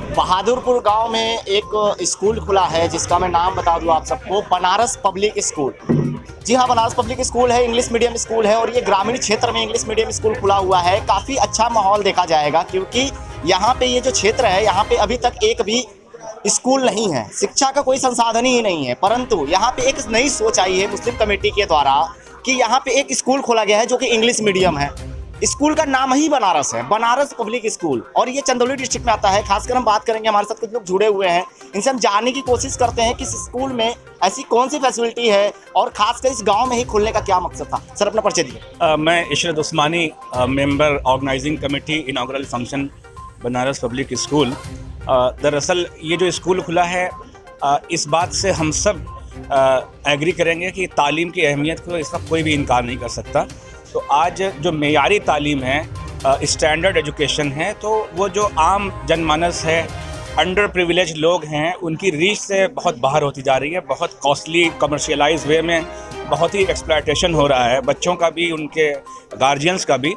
बहादुरपुर गांव में एक स्कूल खुला है जिसका मैं नाम बता दूं आप सबको, बनारस पब्लिक स्कूल। जी हाँ, बनारस पब्लिक स्कूल है, इंग्लिश मीडियम स्कूल है और ये ग्रामीण क्षेत्र में इंग्लिश मीडियम स्कूल खुला हुआ है। काफ़ी अच्छा माहौल देखा जाएगा क्योंकि यहाँ पे ये जो क्षेत्र है यहाँ पे अभी तक एक भी स्कूल नहीं है, शिक्षा का कोई संसाधन ही नहीं है। परंतु यहाँ पे एक नई सोच आई है मुस्लिम कमेटी के द्वारा कि यहाँ पे एक स्कूल खोला गया है जो कि इंग्लिश मीडियम है। स्कूल का नाम ही बनारस है, बनारस पब्लिक स्कूल, और ये चंदौली डिस्ट्रिक्ट में आता है। खासकर हम बात करेंगे, हमारे साथ कुछ लोग जुड़े हुए हैं, इनसे हम जानने की कोशिश करते हैं कि इस स्कूल में ऐसी कौन सी फैसिलिटी है और खासकर इस गांव में ही खोलने का क्या मकसद था। सर, अपना परिचय दीजिए। मैं Ishrat Usmani, member organising committee inaugural function Banaras public school. दरअसल ये जो स्कूल खुला है, इस बात से हम सब एग्री करेंगे कि तालीम की अहमियत को इस वक्त कोई भी इनकार नहीं कर सकता। तो आज जो मेयारी तालीम है, स्टैंडर्ड एजुकेशन है, तो वो जो आम जनमानस है, अंडर प्रिविलेज लोग हैं, उनकी रीच से बहुत बाहर होती जा रही है। बहुत कॉस्टली कमर्शियलाइज वे में बहुत ही एक्सप्लॉयटेशन हो रहा है, बच्चों का भी, उनके गार्जियंस का भी।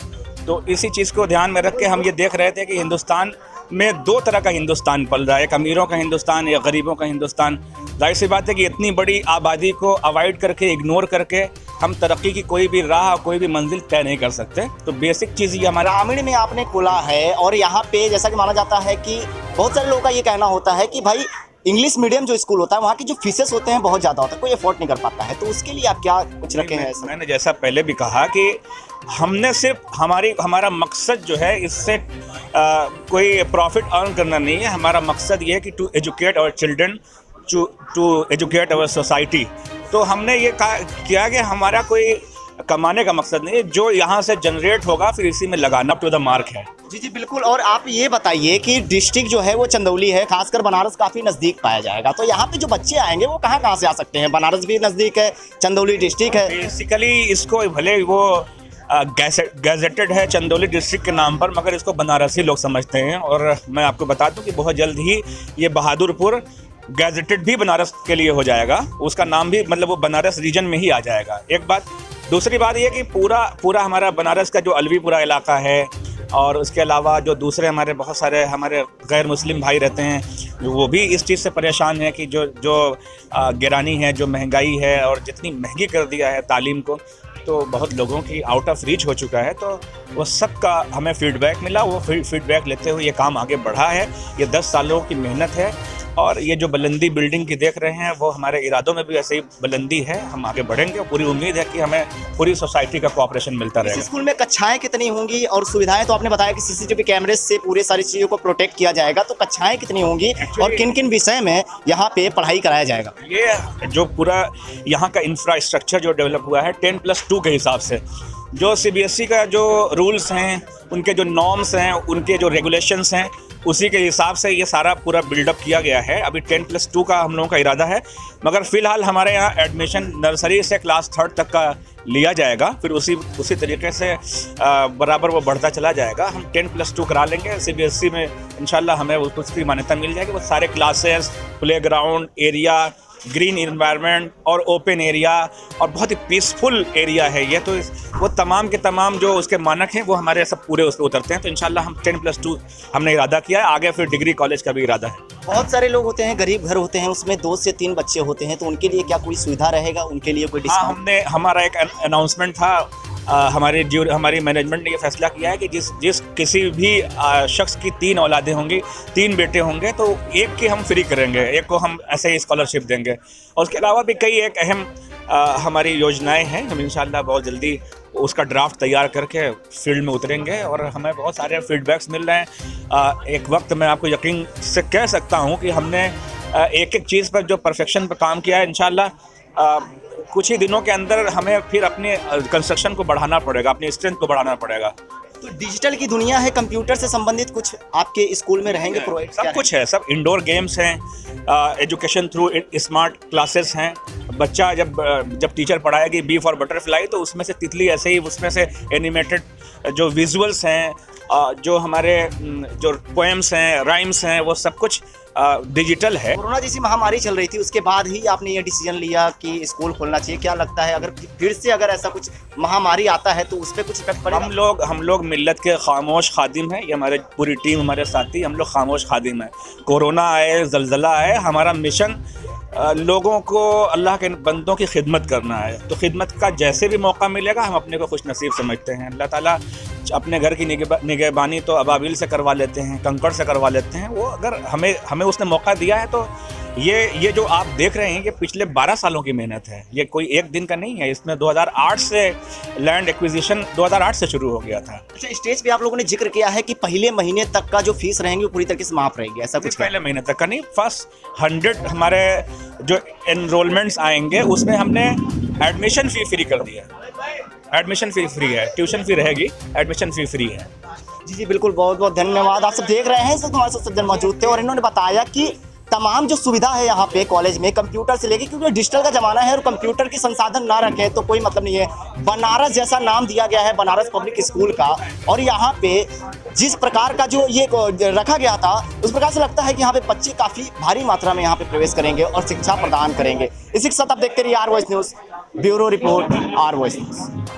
तो इसी चीज़ को ध्यान में रख के हम ये देख रहे थे कि हिंदुस्तान में दो तरह का हिंदुस्तान पल रहा है, एक अमीरों का हिंदुस्तान या गरीबों का हिंदुस्तान। जाहिर सी बात है कि इतनी बड़ी आबादी को अवॉइड करके, इग्नोर करके हम तरक्की की कोई भी राह, कोई भी मंजिल तय नहीं कर सकते। तो बेसिक चीज़ ये हमारा ग्रामीण में आपने खोला है और यहाँ पे जैसा कि माना जाता है कि बहुत सारे लोगों का ये कहना होता है कि भाई इंग्लिश मीडियम जो स्कूल होता है वहाँ की जो फीसेस होते हैं बहुत ज़्यादा होता है, कोई अफोर्ड नहीं कर पाता है। तो उसके लिए आप क्या कुछ रखे हैं ऐसा? मैंने जैसा पहले भी कहा कि हमने सिर्फ हमारा मकसद जो है, इससे कोई प्रॉफिट अर्न करना नहीं है। हमारा मकसद ये है कि to educate our children, to educate our society. तो हमने ये किया कि हमारा कोई कमाने का मकसद नहीं है, जो यहाँ से जनरेट होगा फिर इसी में लगाना टू द मार्क है। जी जी बिल्कुल। और आप ये बताइए कि डिस्ट्रिक्ट जो है वो चंदौली है, खासकर बनारस काफ़ी नज़दीक पाया जाएगा। तो यहाँ पे जो बच्चे आएंगे वो कहाँ से आ सकते हैं? बनारस भी नज़दीक है, चंदौली डिस्ट्रिक्ट है। बेसिकली इसको भले वो गैजेटेड है चंदौली डिस्ट्रिक्ट के नाम पर, मगर इसको बनारसी लोग समझते हैं। और मैं आपको बता दूं कि बहुत जल्द ही ये बहादुरपुर गैजेटेड भी बनारस के लिए हो जाएगा। उसका नाम भी मतलब वो बनारस रीजन में ही आ जाएगा, एक बात। दूसरी बात ये कि पूरा हमारा बनारस का जो अलवीपुरा इलाका है और उसके अलावा जो दूसरे हमारे बहुत सारे हमारे गैर मुस्लिम भाई रहते हैं, वो भी इस चीज़ से परेशान है कि जो गिरानी है, जो महंगाई है और जितनी महंगी कर दिया है तालीम को, तो बहुत लोगों की आउट ऑफ रीच हो चुका है। तो वो सब का हमें फीडबैक मिला, वो फीडबैक लेते हुए ये काम आगे बढ़ा है। ये 10 सालों की मेहनत है और ये जो बुलंदी बिल्डिंग की देख रहे हैं वो हमारे इरादों में भी ऐसे ही बुलंदी है। हम आगे बढ़ेंगे और पूरी उम्मीद है कि हमें पूरी सोसाइटी का कोऑपरेशन मिलता रहेगा। इस स्कूल में कक्षाएं कितनी होंगी और सुविधाएं? तो आपने बताया कि सीसीटीवी कैमरे से पूरे सारी चीज़ों को प्रोटेक्ट किया जाएगा, तो कक्षाएं कितनी होंगी और किन किन विषय में यहाँ पे पढ़ाई कराया जाएगा? ये जो पूरा यहाँ का इंफ्रास्ट्रक्चर जो डेवलप हुआ है 10+2 के हिसाब से, जो CBSE का जो रूल्स हैं, उनके जो नॉर्म्स हैं, उनके जो रेगुलेशंस हैं, उसी के हिसाब से ये सारा पूरा बिल्डअप किया गया है। अभी 10+2 का हम लोगों का इरादा है, मगर फ़िलहाल हमारे यहाँ एडमिशन नर्सरी से क्लास 3 तक का लिया जाएगा, फिर उसी तरीके से बराबर वो बढ़ता चला जाएगा। हम 10+2 करा लेंगे। CBSE में इंशाल्लाह हमें उसकी मान्यता मिल जाएगी। वो सारे classes, playground area, green environment और ओपन एरिया और बहुत ही पीसफुल एरिया है ये। तो वो तमाम के तमाम जो उसके मानक हैं वो हमारे सब पूरे उस पर उतरते हैं। तो इंशाल्लाह हम 10+2 हमने इरादा किया है। आगे फिर डिग्री कॉलेज का भी इरादा है। बहुत सारे लोग होते हैं, गरीब घर होते हैं, उसमें 2 से 3 बच्चे होते हैं, तो उनके लिए क्या कोई सुविधा रहेगा? उनके लिए कोई डिस्काउंट? हमारा एक अनाउंसमेंट था, हमारी मैनेजमेंट ने ये फैसला किया है कि जिस किसी भी शख्स की 3 औलादें होंगी, 3 बेटे होंगे, तो एक की हम फ्री करेंगे, एक को हम ऐसे ही स्कॉलरशिप देंगे। और उसके अलावा भी कई एक अहम हमारी योजनाएं हैं। हम इंशाल्लाह बहुत जल्दी उसका ड्राफ्ट तैयार करके फील्ड में उतरेंगे और हमें बहुत सारे फीडबैक्स मिल रहे हैं। एक वक्त मैं आपको यकीन से कह सकता हूँ कि हमने एक चीज़ पर जो परफेक्शन पर काम किया है, इंशाल्लाह कुछ ही दिनों के अंदर हमें फिर अपने कंस्ट्रक्शन को बढ़ाना पड़ेगा, अपनी स्ट्रेंथ को बढ़ाना पड़ेगा। तो डिजिटल की दुनिया है, कंप्यूटर से संबंधित कुछ आपके स्कूल में रहेंगे प्रोवाइड? सब कुछ है, सब इंडोर गेम्स हैं, एजुकेशन थ्रू स्मार्ट क्लासेस हैं, बच्चा जब टीचर पढ़ाएगी बी फॉर बटरफ्लाई, तो उसमें से तितली ऐसे ही, उसमें से एनिमेटेड जो विजुअल्स हैं, जो हमारे जो पोएम्स हैं, राइम्स हैं, वो सब कुछ डिजिटल है। कोरोना जैसी महामारी चल रही थी, उसके बाद ही आपने ये डिसीजन लिया कि स्कूल खोलना चाहिए। क्या लगता है, अगर फिर से अगर ऐसा कुछ महामारी आता है तो उस पर कुछ इफेक्ट पड़ेगा? हम लोग मिल्लत के खामोश खादिम हैं। ये हमारे पूरी टीम, हमारे साथी, हम लोग खामोश खादिम हैं। कोरोना आए, ज़लज़ला आए, हमारा मिशन लोगों को, अल्लाह के बंदों की खिदमत करना है। तो खिदमत का जैसे भी मौका मिलेगा हम अपने को खुश नसीब समझते हैं। अल्लाह ताला अपने घर की निगहबानी तो अबाबिल से करवा लेते हैं, कंकड़ से करवा लेते हैं। वो अगर हमें उसने मौका दिया है, तो ये जो आप देख रहे हैं, ये पिछले 12 सालों की मेहनत है। ये कोई एक दिन का नहीं है। इसमें 2008 से लैंड एक्विजिशन 2008 से शुरू हो गया था। अच्छा, स्टेज पे आप लोगों ने जिक्र किया है कि पहले महीने तक का जो फीस रहेंगी वो पूरी तरीके से माफ रहेगी, ऐसा कुछ? पहले महीने तक का नहीं, फर्स्ट 100 हमारे जो एनरोलमेंट्स आएंगे उसमें हमने एडमिशन फ़ी फ्री कर दिया। एडमिशन फ़ी फ्री है, ट्यूशन फ़ी रहेगी, एडमिशन फ़ी फ्री है। जी बिल्कुल, बहुत बहुत धन्यवाद। आप सब देख रहे हैं, सब हमारे साथ सज्जन मौजूद थे और इन्होंने बताया कि तमाम जो सुविधा है यहाँ पे कॉलेज में, कंप्यूटर से लेके, क्योंकि डिजिटल का ज़माना है और कंप्यूटर के संसाधन ना रखें तो कोई मतलब नहीं है। बनारस जैसा नाम दिया गया है बनारस पब्लिक स्कूल का, और यहाँ पे जिस प्रकार का जो ये रखा गया था, उस प्रकार से लगता है कि यहाँ पे बच्चे काफ़ी भारी मात्रा में यहाँ पे प्रवेश करेंगे और शिक्षा प्रदान करेंगे। इसी के साथ आप देखते रहिए R voice news, bureau report, R voice news.